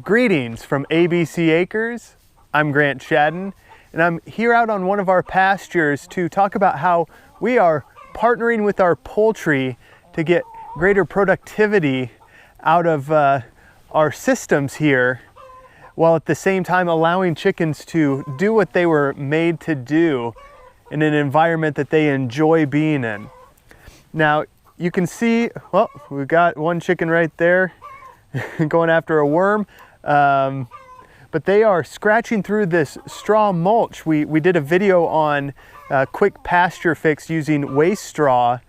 Greetings from ABC Acres. I'm Grant Shadden, and I'm here out on one of our pastures to talk about how we are partnering with our poultry to get greater productivity out of our systems here, while at the same time allowing chickens to do what they were made to do in an environment that they enjoy being in. Now, you can see, well, we've got one chicken right there going after a worm. But they are scratching through this straw mulch. We did a video on quick pasture fix using waste straw,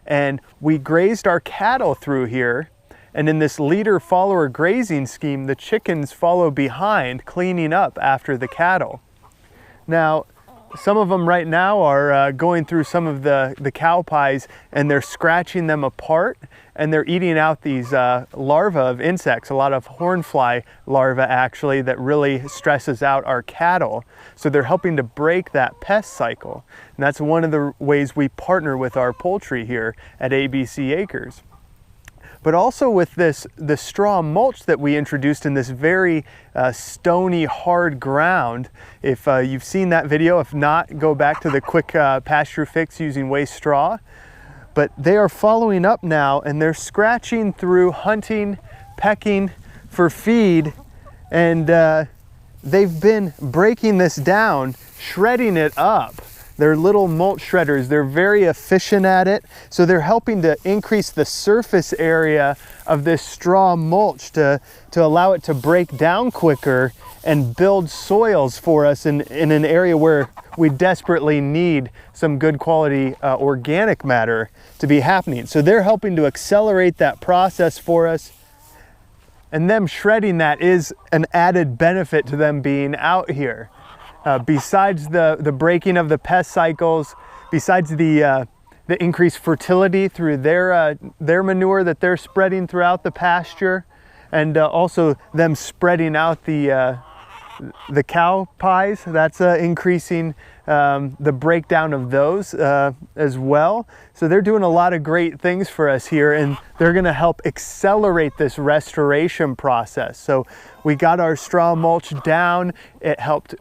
and we grazed our cattle through here. And in this leader-follower grazing scheme, the chickens follow behind, cleaning up after the cattle. Now, some of them right now are going through some of the cow pies, and they're scratching them apart, and they're eating out these larvae of insects, a lot of hornfly larvae actually, that really stresses out our cattle. So they're helping to break that pest cycle. And that's one of the ways we partner with our poultry here at ABC Acres. But also with the straw mulch that we introduced in this very stony, hard ground. If you've seen that video, if not, go back to the quick pasture fix using waste straw. But they are following up now, and they're scratching through, hunting, pecking for feed, and they've been breaking this down, shredding it up. They're little mulch shredders. They're very efficient at it. So they're helping to increase the surface area of this straw mulch to allow it to break down quicker and build soils for us in an area where we desperately need some good quality organic matter to be happening. So they're helping to accelerate that process for us. And them shredding that is an added benefit to them being out here. Besides the breaking of the pest cycles, besides the increased fertility through their manure that they're spreading throughout the pasture, and also them spreading out the cow pies, that's increasing the breakdown of those as well. So they're doing a lot of great things for us here, and they're going to help accelerate this restoration process. So we got our straw mulch down. It helped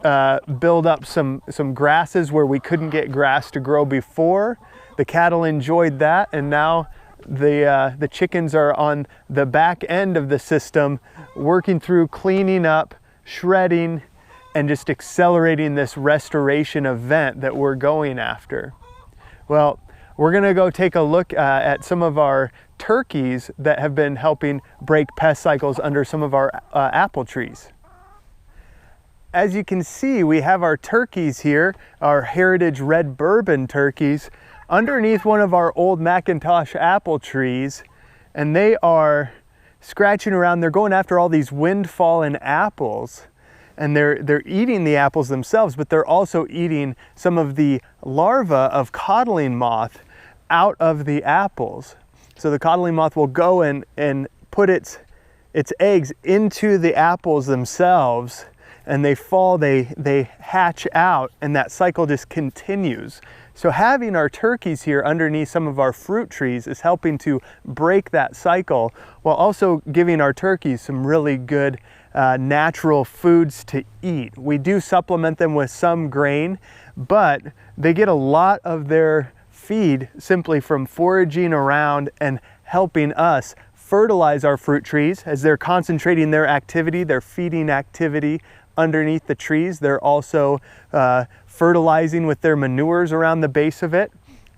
build up some grasses where we couldn't get grass to grow before. The cattle enjoyed that, and now the chickens are on the back end of the system, working through cleaning up, shredding, and just accelerating this restoration event that we're going after. Well, we're gonna go take a look at some of our turkeys that have been helping break pest cycles under some of our apple trees. As you can see, we have our turkeys here, our heritage red bourbon turkeys, underneath one of our old Macintosh apple trees, and they are scratching around. They're going after all these wind-fallen apples, and they're eating the apples themselves, but they're also eating some of the larvae of codling moth out of the apples. So the codling moth will go and put its eggs into the apples themselves, and they fall, they hatch out, and that cycle just continues. So having our turkeys here underneath some of our fruit trees is helping to break that cycle, while also giving our turkeys some really good natural foods to eat. We do supplement them with some grain, but they get a lot of their feed simply from foraging around and helping us fertilize our fruit trees. As they're concentrating their activity, their feeding activity underneath the trees, they're also fertilizing with their manures around the base of it,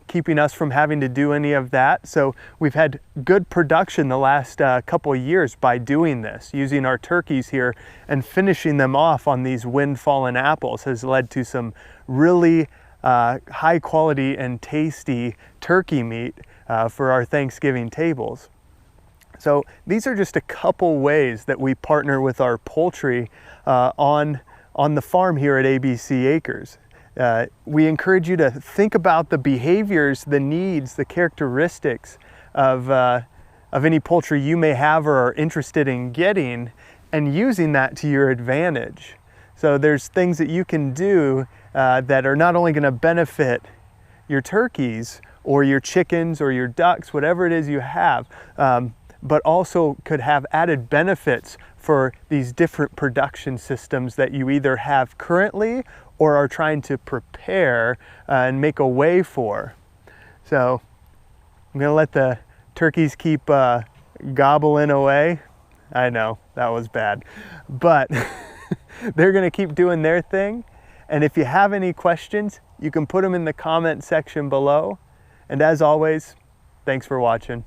keeping us from having to do any of that. So we've had good production the last couple of years by doing this. Using our turkeys here and finishing them off on these wind-fallen apples has led to some really high quality and tasty turkey meat for our Thanksgiving tables. So these are just a couple ways that we partner with our poultry on the farm here at ABC Acres. We encourage you to think about the behaviors, the needs, the characteristics of any poultry you may have or are interested in getting, and using that to your advantage. So there's things that you can do that are not only going to benefit your turkeys or your chickens or your ducks, whatever it is you have, but also could have added benefits for these different production systems that you either have currently or are trying to prepare and make a way for. So I'm gonna let the turkeys keep gobbling away. I know, that was bad, but they're gonna keep doing their thing. And if you have any questions, you can put them in the comment section below. And as always, thanks for watching.